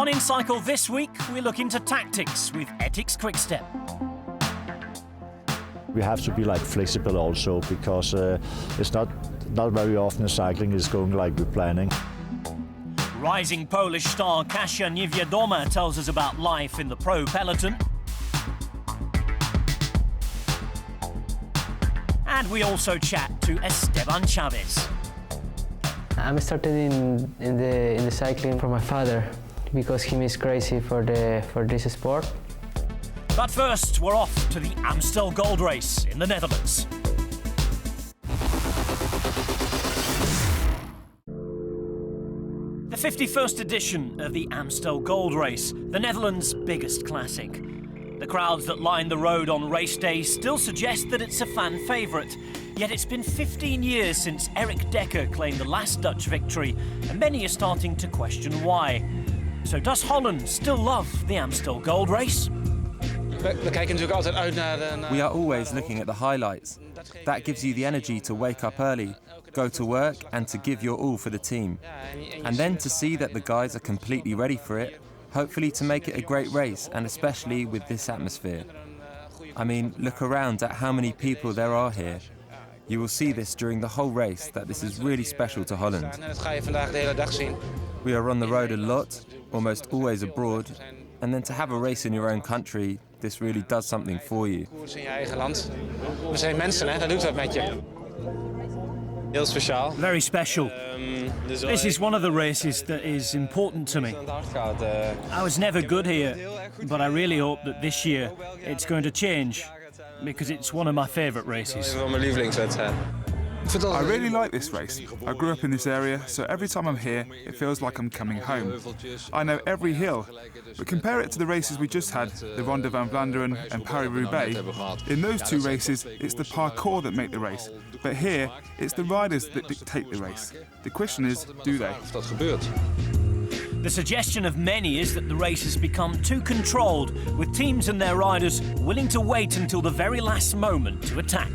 On inCycle this week, we look into tactics with Ethics Quickstep. We have to be flexible also, because it's not very often cycling is going like we're planning. Rising Polish star Katarzyna Dorma tells us about life in the pro peloton. And we also chat to Esteban Chaves. I'm started in the cycling from my father, because he is crazy for this sport. But first, we're off to the Amstel Gold Race in the Netherlands. The 51st edition of the Amstel Gold Race, the Netherlands' biggest classic. The crowds that line the road on race day still suggest that it's a fan favourite. Yet it's been 15 years since Eric Dekker claimed the last Dutch victory, and many are starting to question why. So does Holland still love the Amstel Gold Race? We are always looking at the highlights. That gives you the energy to wake up early, go to work and to give your all for the team. And then to see that the guys are completely ready for it, hopefully to make it a great race, and especially with this atmosphere. I mean, look around at how many people there are here. You will see this during the whole race, that this is really special to Holland. We are on the road a lot, almost always abroad, and then to have a race in your own country, this really does something for you. Very special. This is one of the races that is important to me. I was never good here, but I really hope that this year it's going to change, because it's one of my favourite races. I really like this race. I grew up in this area, so every time I'm here, it feels like I'm coming home. I know every hill, but compare it to the races we just had, the Ronde van Vlaanderen and Paris-Roubaix. In those two races, it's the parcours that make the race, but here, it's the riders that dictate the race. The question is, do they? The suggestion of many is that the race has become too controlled, with teams and their riders willing to wait until the very last moment to attack.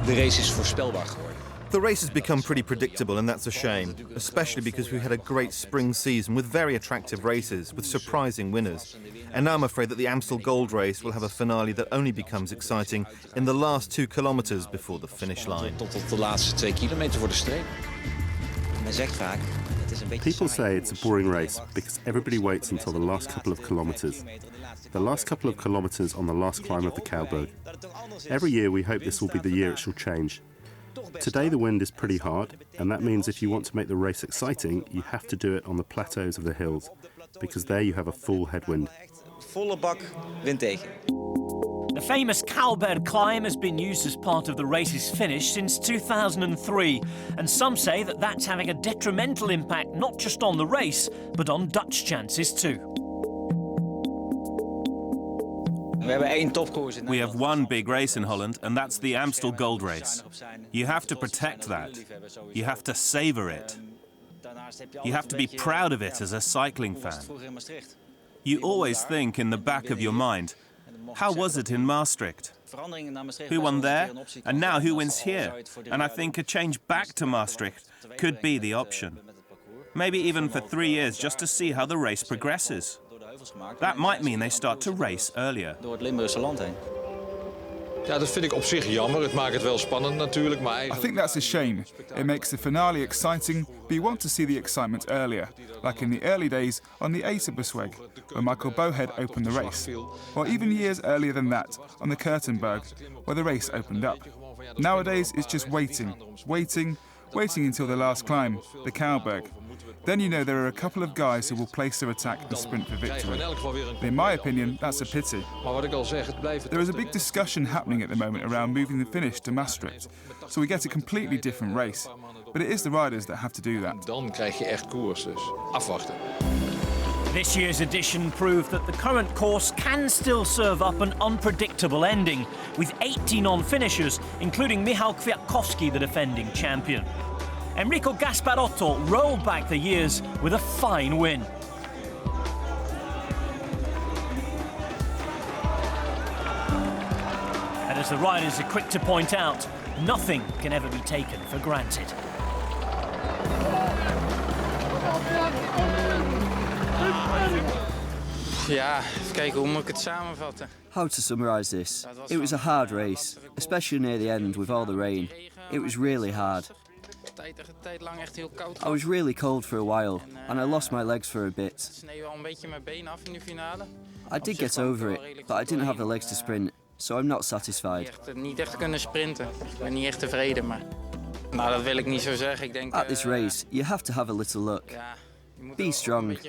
The race has become pretty predictable, and that's a shame, especially because we had a great spring season with very attractive races, with surprising winners. And now I'm afraid that the Amstel Gold Race will have a finale that only becomes exciting in the last 2 kilometres before the finish line. People say it's a boring race because everybody waits until the last couple of kilometres. The last couple of kilometres on the last climb of the Kouberg. Every year we hope this will be the year it shall change. Today the wind is pretty hard, and that means if you want to make the race exciting, you have to do it on the plateaus of the hills, because there you have a full headwind. The famous Kouberg climb has been used as part of the race's finish since 2003, and some say that that's having a detrimental impact not just on the race, but on Dutch chances too. We have one big race in Holland, and that's the Amstel Gold Race. You have to protect that. You have to savour it. You have to be proud of it as a cycling fan. You always think in the back of your mind, how was it in Maastricht? Who won there? And now who wins here? And I think a change back to Maastricht could be the option. Maybe even for 3 years, just to see how the race progresses. That might mean they start to race earlier. I think that's a shame. It makes the finale exciting, but you want to see the excitement earlier, like in the early days on the Eterbesweg, where Michael Bowhead opened the race, or even years earlier than that on the Kurtenberg, where the race opened up. Nowadays, it's just waiting until the last climb, the Kouberg. Then you know there are a couple of guys who will place their attack and sprint for victory. In my opinion, that's a pity. There is a big discussion happening at the moment around moving the finish to Maastricht, so we get a completely different race. But it is the riders that have to do that. This year's edition proved that the current course can still serve up an unpredictable ending, with 18 on-finishers, including Michał Kwiatkowski, the defending champion. Enrico Gasparotto rolled back the years with a fine win. And as the riders are quick to point out, nothing can ever be taken for granted. Ja, even kijken, hoe moet ik het samenvatten? How to summarise this? It was a hard race, especially near the end with all the rain. It was really hard. Tijdlang echt heel koud. I was really cold for a while, and I lost my legs for a bit. Sneeuw al een beetje mijn been af in de finale. I did get over it, but I didn't have the legs to sprint, so I'm not satisfied. Niet echt kunnen sprinten. Ik ben niet echt tevreden, maar... Nou, dat wil ik niet zo zeggen. Ik denk... At this race, you have to have a little luck. Be strong.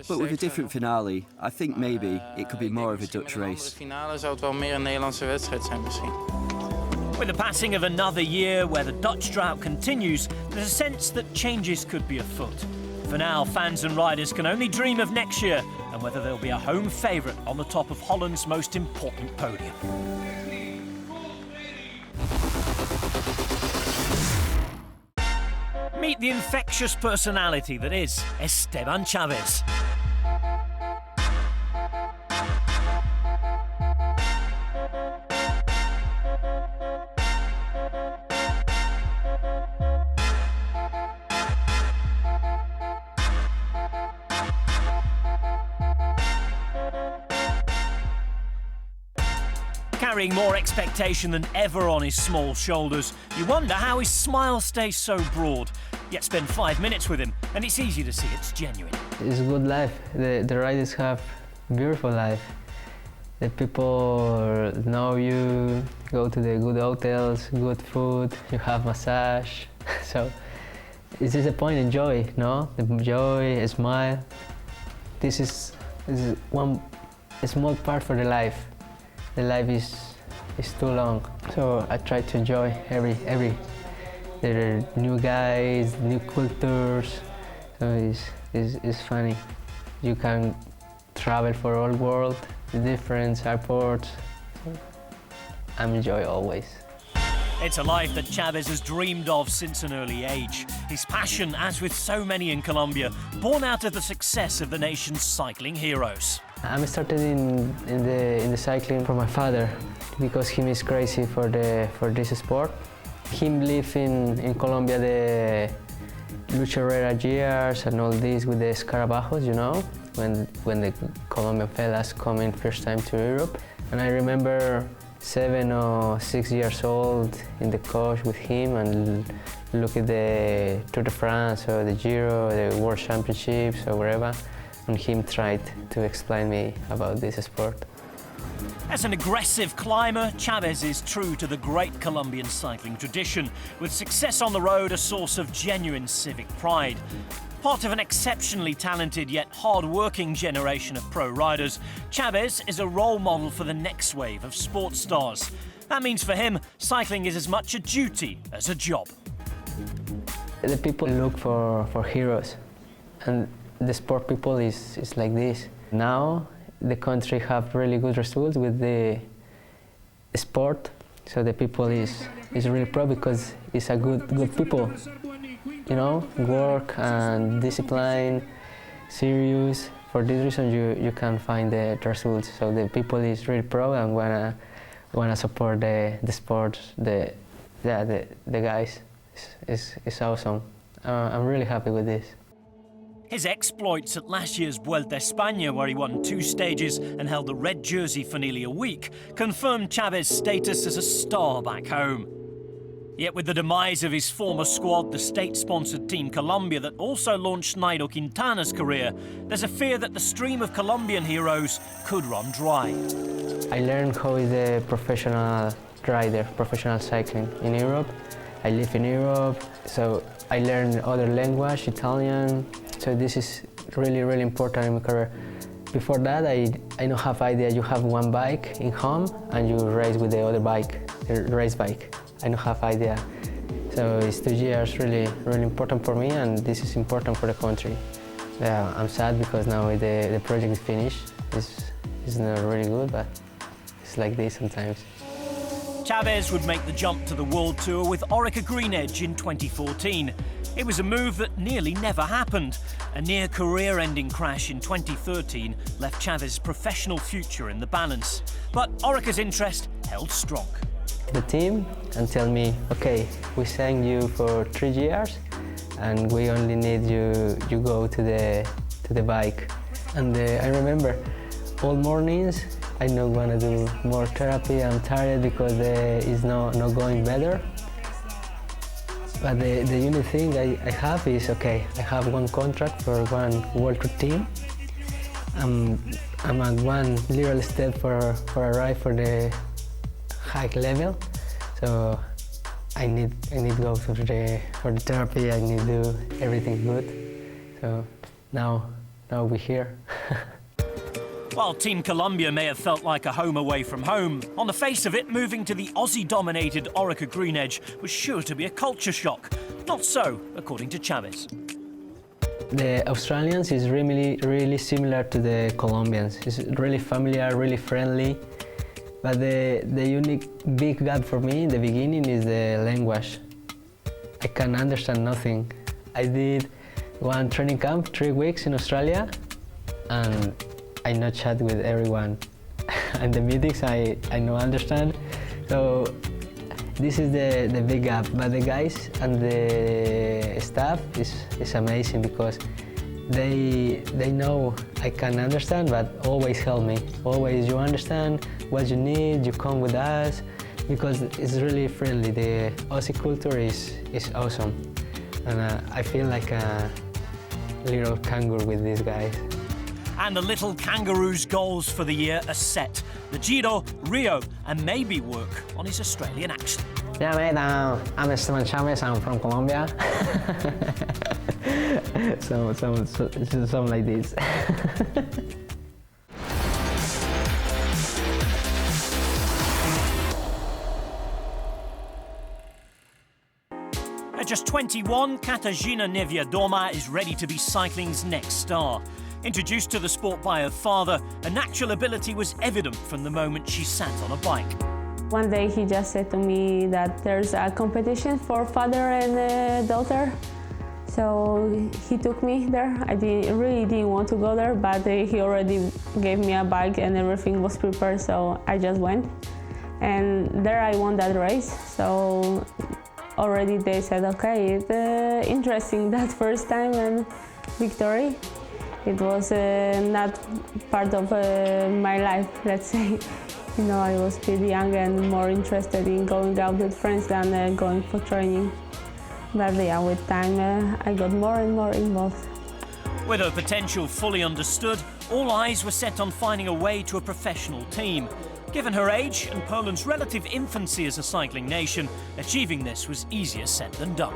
But with a different finale, I think maybe it could be more of a Dutch race. Finale zou het wel meer een Nederlandse wedstrijd zijn misschien. With the passing of another year where the Dutch drought continues, there's a sense that changes could be afoot. For now, fans and riders can only dream of next year and whether there'll be a home favourite on the top of Holland's most important podium. Meet the infectious personality that is Esteban Chaves. Carrying more expectation than ever on his small shoulders, you wonder how his smile stays so broad. Yet spend 5 minutes with him, and it's easy to see it's genuine. It's a good life. The riders have beautiful life. The people know you, go to the good hotels, good food, you have massage. So it's just a point of joy, no? The joy, a smile. This is one small part for the life. The life is too long. So I try to enjoy every there are new guys, new cultures, so it's funny. You can travel for all world, different airports. I enjoy always. It's a life that Chavez has dreamed of since an early age. His passion, as with so many in Colombia, born out of the success of the nation's cycling heroes. I started in the cycling from my father because he is crazy for this sport. Him live in Colombia the Lucha Herrera years and all this with the Scarabajos, you know, when the Colombian fellas coming first time to Europe. And I remember 7 or 6 years old in the coach with him and look at the Tour de France or the Giro, the World Championships or wherever, and him tried to explain me about this sport. As an aggressive climber, Chavez is true to the great Colombian cycling tradition, with success on the road a source of genuine civic pride. Part of an exceptionally talented yet hard-working generation of pro riders, Chavez is a role model for the next wave of sports stars. That means for him, cycling is as much a duty as a job. The people look for heroes, and the sport people is like this. Now, the country have really good results with the sport, so the people is really proud because it's a good people, you know, work and discipline, serious. For this reason, you can find the results. So the people is really proud and wanna support the sport. The guys is awesome. I'm really happy with this. His exploits at last year's Vuelta a España, where he won 2 stages and held the red jersey for nearly a week, confirmed Chavez's status as a star back home. Yet with the demise of his former squad, the state-sponsored Team Colombia that also launched Nairo Quintana's career, there's a fear that the stream of Colombian heroes could run dry. I learned how is a professional rider, professional cycling in Europe. I live in Europe, so I learned other language, Italian. So this is really, really important in my career. Before that, I don't have idea. You have one bike in home and you race with the other bike, the race bike. I don't have idea. So it's 2 years really, really important for me, and this is important for the country. Yeah, I'm sad because now the project is finished. It's not really good, but it's like this sometimes. Chavez would make the jump to the World Tour with Orica Green Edge in 2014. It was a move that nearly never happened. A near career-ending crash in 2013 left Chavez's professional future in the balance. But Orica's interest held strong. The team and tell me, okay, we signed you for 3 years, and we only need you go to the bike. And I remember all mornings I not want to do more therapy. I'm tired because it's not going better. But the unique thing I have is, okay, I have one contract for one World Tour team. I'm at one little step for arrive for the high level. So I need go for the therapy. I need to do everything good. So now we're here. While Team Colombia may have felt like a home away from home, on the face of it, moving to the Aussie-dominated Orica Green Edge was sure to be a culture shock. Not so, according to Chaves. The Australians is really similar to the Colombians. It's really familiar, really friendly. But the unique big gap for me in the beginning is the language. I can understand nothing. I did one training camp, 3 weeks in Australia, and I not chat with everyone. And the meetings I no understand. So this is the big gap. But the guys and the staff is amazing because they know I can understand, but always help me. Always, you understand what you need, you come with us, because it's really friendly. The Aussie culture is awesome. And I feel like a little kangaroo with these guys. And the little kangaroo's goals for the year are set. The Giro, Rio, and maybe work on his Australian accent. Yeah, mate, I'm Esteban Chaves, I'm from Colombia. Something like this. At just 21, Katarzyna Dorma is ready to be cycling's next star. Introduced to the sport by her father, a natural ability was evident from the moment she sat on a bike. One day he just said to me that there's a competition for father and daughter. So he took me there. I really didn't want to go there, but he already gave me a bike and everything was prepared, so I just went. And there I won that race. So already they said, okay, it's interesting that first time and victory. It was not part of my life, let's say. You know, I was pretty young and more interested in going out with friends than going for training. But yeah, with time, I got more and more involved. With her potential fully understood, all eyes were set on finding a way to a professional team. Given her age and Poland's relative infancy as a cycling nation, achieving this was easier said than done.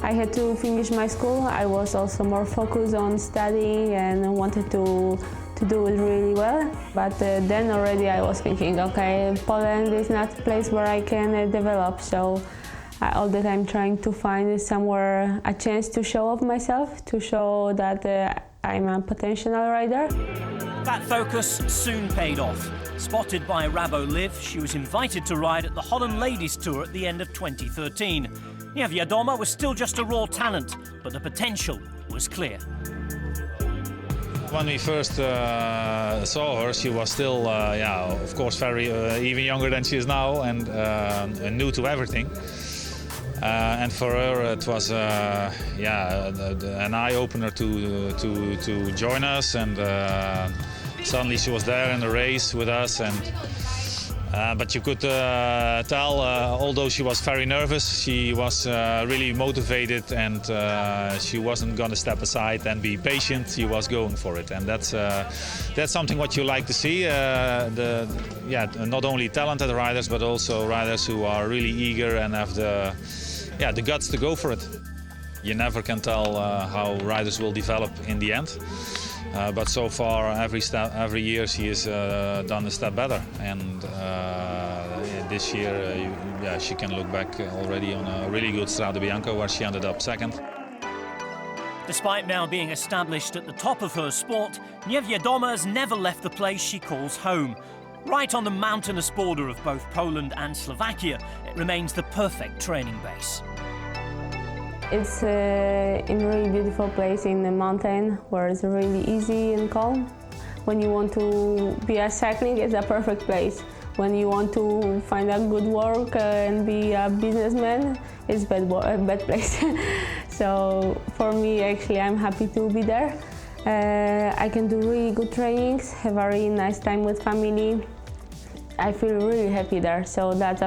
I had to finish my school. I was also more focused on studying and wanted to do it really well. But then already I was thinking, okay, Poland is not a place where I can develop. So I all the time trying to find somewhere a chance to show off myself, to show that I'm a potential rider. That focus soon paid off. Spotted by Rabo Liv, she was invited to ride at the Holland Ladies Tour at the end of 2013. Dorma was still just a raw talent, but the potential was clear. When we first saw her, she was still, of course, very even younger than she is now and new to everything. And for her, it was an eye-opener to join us, and suddenly she was there in the race with us. But you could tell, although she was very nervous, she was really motivated, and she wasn't going to step aside and be patient. She was going for it, and that's something what you like to see. Not only talented riders, but also riders who are really eager and have the guts to go for it. You never can tell how riders will develop in the end. But so far, every year she has done a step better, and this year, she can look back already on a really good Strade Bianca where she ended up second. Despite now being established at the top of her sport, Dorma has never left the place she calls home. Right on the mountainous border of both Poland and Slovakia, it remains the perfect training base. It's a really beautiful place in the mountain where it's really easy and calm. When you want to be a cycling, it's a perfect place. When you want to find a good work and be a businessman, it's a bad place. So for me, actually, I'm happy to be there. I can do really good trainings, have a really nice time with family. I feel really happy there, so that's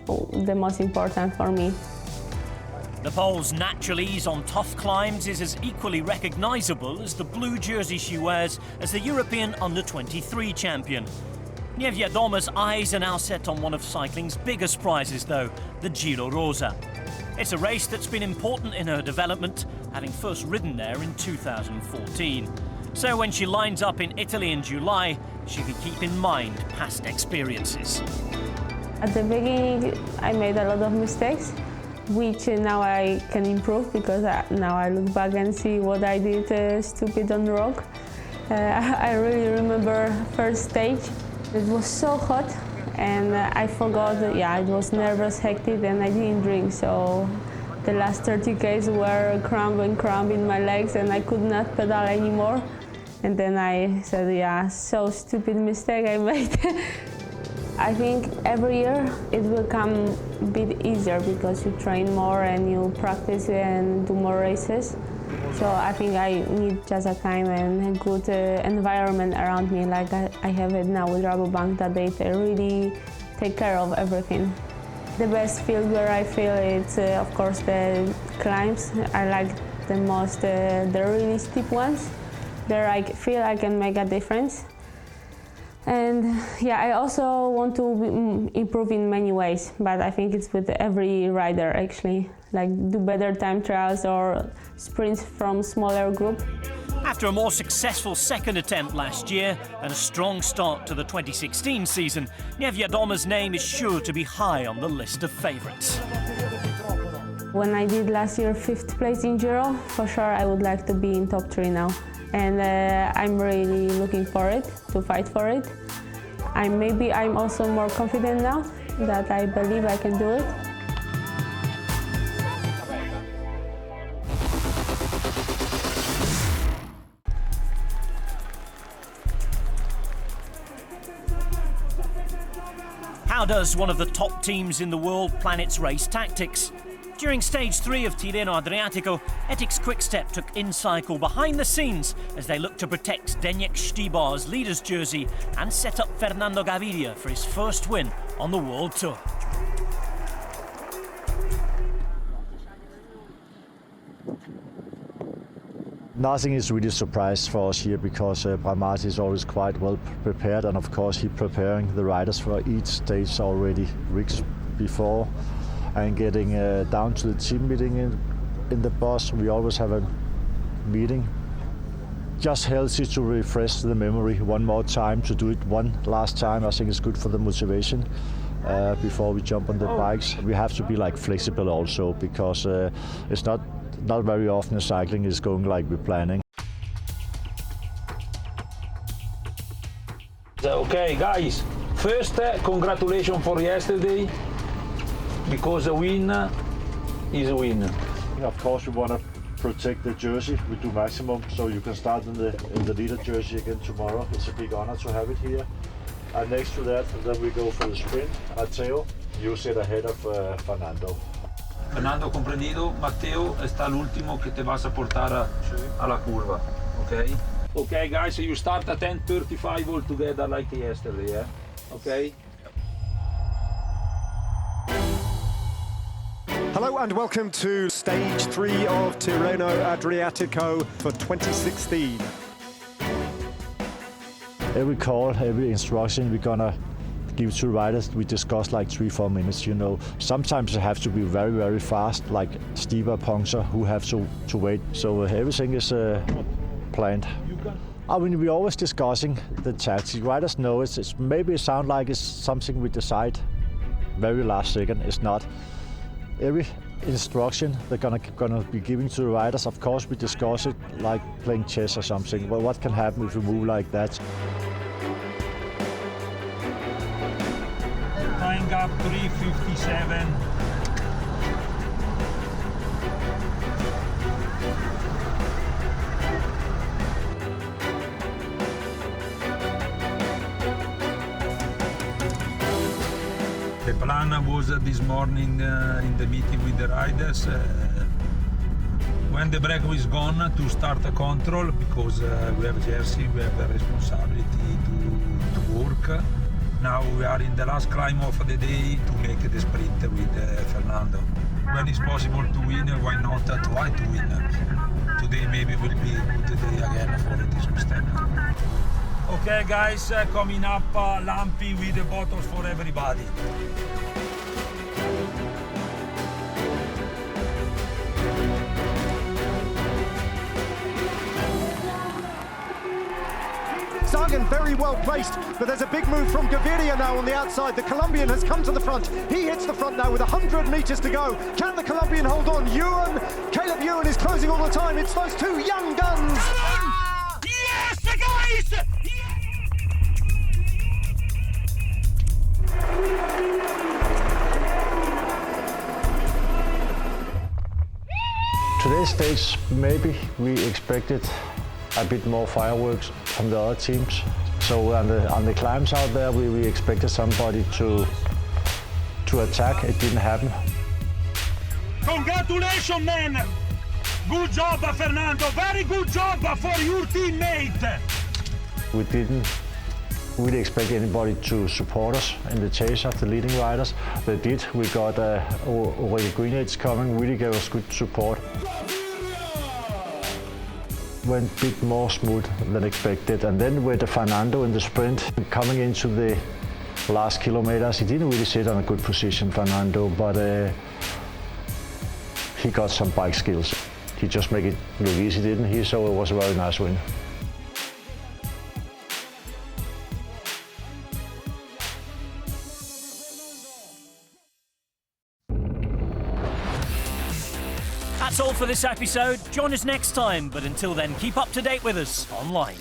the most important for me. The Pole's natural ease on tough climbs is as equally recognisable as the blue jersey she wears as the European Under-23 champion. Dorma's eyes are now set on one of cycling's biggest prizes though, the Giro Rosa. It's a race that's been important in her development, having first ridden there in 2014. So when she lines up in Italy in July, she can keep in mind past experiences. At the beginning, I made a lot of mistakes, which now I can improve because now I look back and see what I did stupid on the rock. I really remember first stage. It was so hot and I forgot, it was nervous, hectic, and I didn't drink, so the last 30 Ks were cramp in my legs and I could not pedal anymore. And then I said, so stupid mistake I made. I think every year it will come a bit easier because you train more and you practice and do more races. So I think I need just a time and a good environment around me, like I have it now with Rabobank, that they really take care of everything. The best field where I feel it's, of course, the climbs. I like the most the really steep ones. There I feel I can make a difference. And I also want to improve in many ways, but I think it's with every rider actually, like do better time trials or sprints from smaller group. After a more successful second attempt last year and a strong start to the 2016 season, Dorma's name is sure to be high on the list of favourites. When I did last year 5th place in Giro, for sure I would like to be in top 3 now. And I'm really looking for it, to fight for it. I'm also more confident now that I believe I can do it. How does one of the top teams in the world plan its race tactics? During stage 3 of TirrenoAdriatico, Etix's Quickstep took inCycle behind the scenes as they looked to protect Zdeněk Štybar's leader's jersey and set up Fernando Gaviria for his first win on the World Tour. Nothing is really a surprise for us here because Bramati is always quite well prepared, and of course he's preparing the riders for each stage already weeks before. And getting down to the team meeting in the bus, we always have a meeting. Just healthy to refresh the memory one more time, to do it one last time. I think it's good for the motivation before we jump on the bikes. We have to be flexible also because it's not very often cycling is going like we're planning. Okay, guys, first congratulations for yesterday. Because a win is a win. Of course, we want to protect the jersey. We do maximum, so you can start in the leader jersey again tomorrow. It's a big honor to have it here. And next to that, then we go for the sprint. Matteo, you sit ahead of Fernando. Fernando comprendido, Matteo está el último que te vas a portar a la curva, okay? Okay, guys, so you start at 10:35 all together like yesterday, yeah? Okay? Hello and welcome to stage 3 of TirrenoAdriatico for 2016. Every call, every instruction we're gonna give to riders, we discuss 3-4 minutes, you know. Sometimes it have to be very, very fast, like steeper puncture who have to wait. So everything is planned. I mean, we're always discussing the tactics. Riders know it's maybe it sounds like it's something we decide very last second. It's not. Every instruction they're gonna be giving to the riders, of course we discuss it like playing chess or something. Well, what can happen if we move like that? Time gap 3:57. plan was this morning in the meeting with the riders. When the brake was gone, to start a control, because we have jersey, we have the responsibility to work. Now we are in the last climb of the day to make the sprint with Fernando. When it's possible to win, why not try to win? Today maybe will be a good day again for this step. Okay guys, coming up Lampi with the bottles for everybody. Sagan very well placed, but there's a big move from Gaviria now on the outside. The Colombian has come to the front. He hits the front now with 100 meters to go. Can the Colombian hold on? Caleb Ewan is closing all the time. It's those two young guns. Yes, guys! Today's stage, maybe we expected a bit more fireworks from the other teams. So on the climbs out there, we expected somebody to attack. It didn't happen. Congratulations, man! Good job, Fernando. Very good job for your teammate. We didn't really expect anybody to support us in the chase of the leading riders. They did. We got Ulrike Greenage coming, really gave us good support. Went a bit more smooth than expected, and then with the Fernando in the sprint coming into the last kilometers, he didn't really sit on a good position, Fernando, but he got some bike skills. He just made it look easy, didn't he? So it was a very nice win. That's all for this episode. Join us next time, but until then, keep up to date with us online.